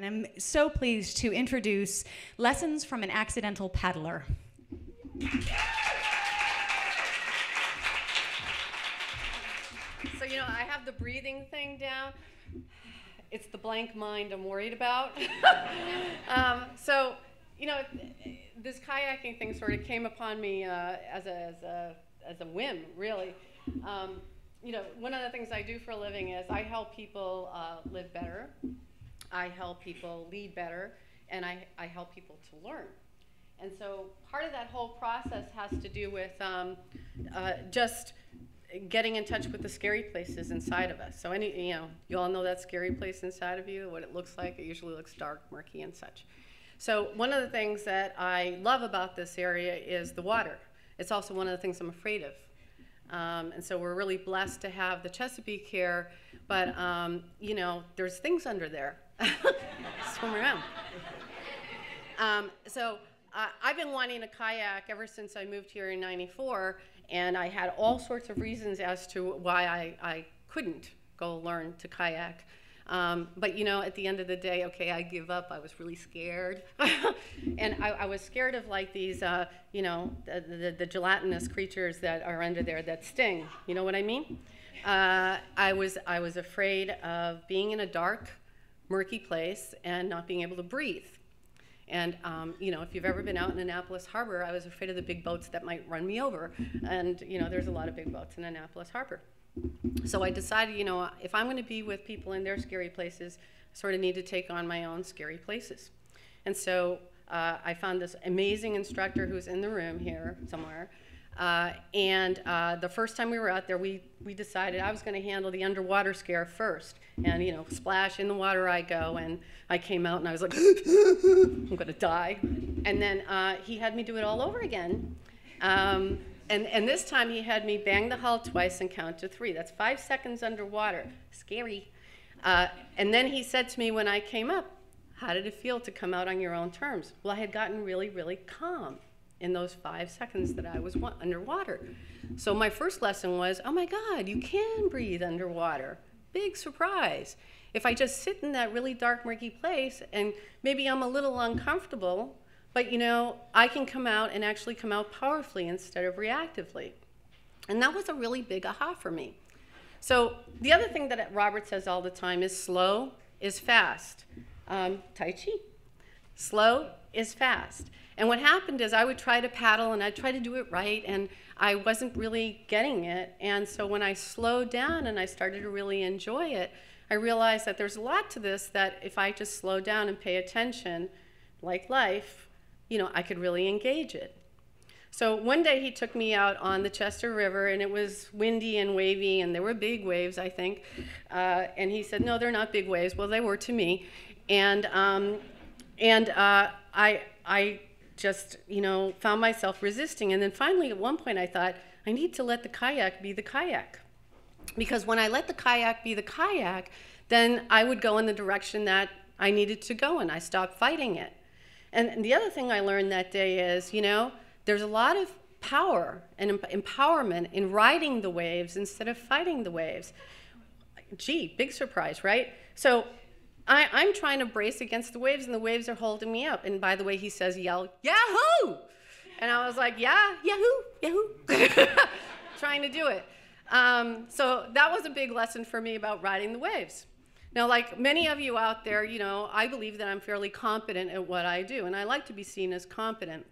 And I'm so pleased to introduce Lessons from an Accidental Paddler. So, you know, I have the breathing thing down. It's the blank mind I'm worried about. So, you know, this kayaking thing sort of came upon me as a whim, really. You know, one of the things I do for a living is I help people live better, I help people lead better, and I help people to learn. And so part of that whole process has to do with just getting in touch with the scary places inside of us. So you all know that scary place inside of you, what it looks like. It usually looks dark, murky, and such. So one of the things that I love about this area is the water. It's also one of the things I'm afraid of. And so we're really blessed to have the Chesapeake here, but you know, there's things under there. Swim around. I've been wanting a kayak ever since I moved here in '94, and I had all sorts of reasons as to why I couldn't go learn to kayak. But you know, at the end of the day, okay, I give up. I was really scared. And I was scared of like these, you know, the gelatinous creatures that are under there that sting. You know what I mean? I was afraid of being in a dark, murky place and not being able to breathe. And, you know, if you've ever been out in Annapolis Harbor, I was afraid of the big boats that might run me over. And, you know, there's a lot of big boats in Annapolis Harbor. So I decided, you know, if I'm going to be with people in their scary places, I sort of need to take on my own scary places. And so I found this amazing instructor who's in the room here somewhere. The first time we were out there, we decided I was going to handle the underwater scare first. And, you know, splash in the water I go. And I came out and I was like, I'm going to die. And then he had me do it all over again. And this time he had me bang the hull twice and count to 3. That's 5 seconds underwater. Scary. And then he said to me when I came up, how did it feel to come out on your own terms? Well, I had gotten really, really calm in those 5 seconds that I was underwater. So my first lesson was, oh my God, you can breathe underwater. Big surprise. If I just sit in that really dark, murky place, and maybe I'm a little uncomfortable, but you know, I can come out and actually come out powerfully instead of reactively. And that was a really big aha for me. So the other thing that Robert says all the time is slow is fast. Tai Chi. Slow is fast. And what happened is I would try to paddle and I'd try to do it right, and I wasn't really getting it. And so when I slowed down and I started to really enjoy it, I realized that there's a lot to this that if I just slow down and pay attention, like life, you know, I could really engage it. So one day he took me out on the Chester River, and it was windy and wavy, and there were big waves, I think. And he said, no, they're not big waves. Well, they were to me. And I just, you know, found myself resisting. And then finally, at one point, I thought, I need to let the kayak be the kayak. Because when I let the kayak be the kayak, then I would go in the direction that I needed to go, and I stopped fighting it. And the other thing I learned that day is, you know, there's a lot of power and empowerment in riding the waves instead of fighting the waves. Gee, big surprise, right? So I'm trying to brace against the waves, and the waves are holding me up. And by the way, he says, yell, Yahoo! And I was like, yeah, Yahoo, Yahoo. Trying to do it. So that was a big lesson for me about riding the waves. Now, like many of you out there, you know, I believe that I'm fairly competent at what I do, and I like to be seen as competent.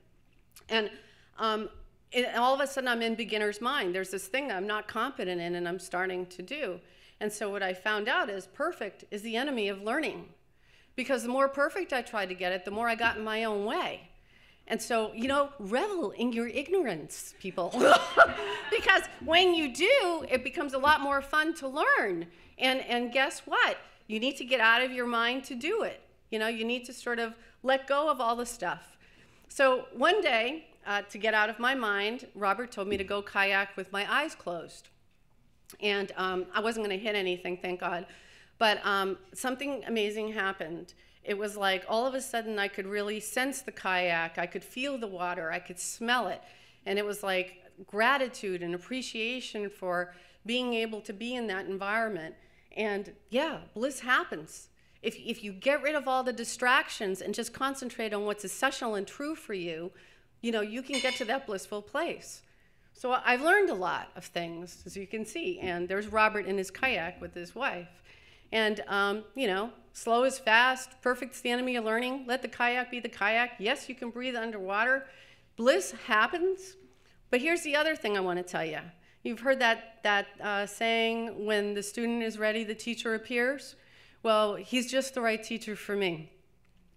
And all of a sudden, I'm in beginner's mind. There's this thing I'm not competent in, and I'm starting to do. And so what I found out is perfect is the enemy of learning. Because the more perfect I tried to get it, the more I got in my own way. And so, you know, revel in your ignorance, people. Because when you do, it becomes a lot more fun to learn. And guess what? You need to get out of your mind to do it. You know, you need to sort of let go of all the stuff. So one day, to get out of my mind, Robert told me to go kayak with my eyes closed. And I wasn't going to hit anything, thank God. But something amazing happened. It was like all of a sudden I could really sense the kayak. I could feel the water. I could smell it. And it was like gratitude and appreciation for being able to be in that environment. And yeah, bliss happens. if you get rid of all the distractions and just concentrate on what's essential and true for you, you know, you can get to that blissful place. So I've learned a lot of things, as you can see. And there's Robert in his kayak with his wife. And, you know, slow is fast, perfect's the enemy of learning. Let the kayak be the kayak. Yes, you can breathe underwater. Bliss happens. But here's the other thing I want to tell you. You've heard that saying, when the student is ready, the teacher appears. Well, he's just the right teacher for me.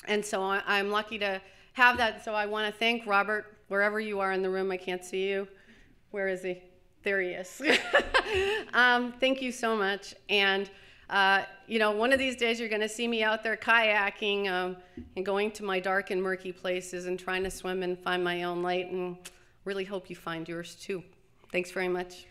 And so I'm lucky to have that. So I want to thank Robert, wherever you are in the room. I can't see you. Where is he? There he is. Thank you so much. And, you know, one of these days you're going to see me out there kayaking and going to my dark and murky places and trying to swim and find my own light. And really hope you find yours too. Thanks very much.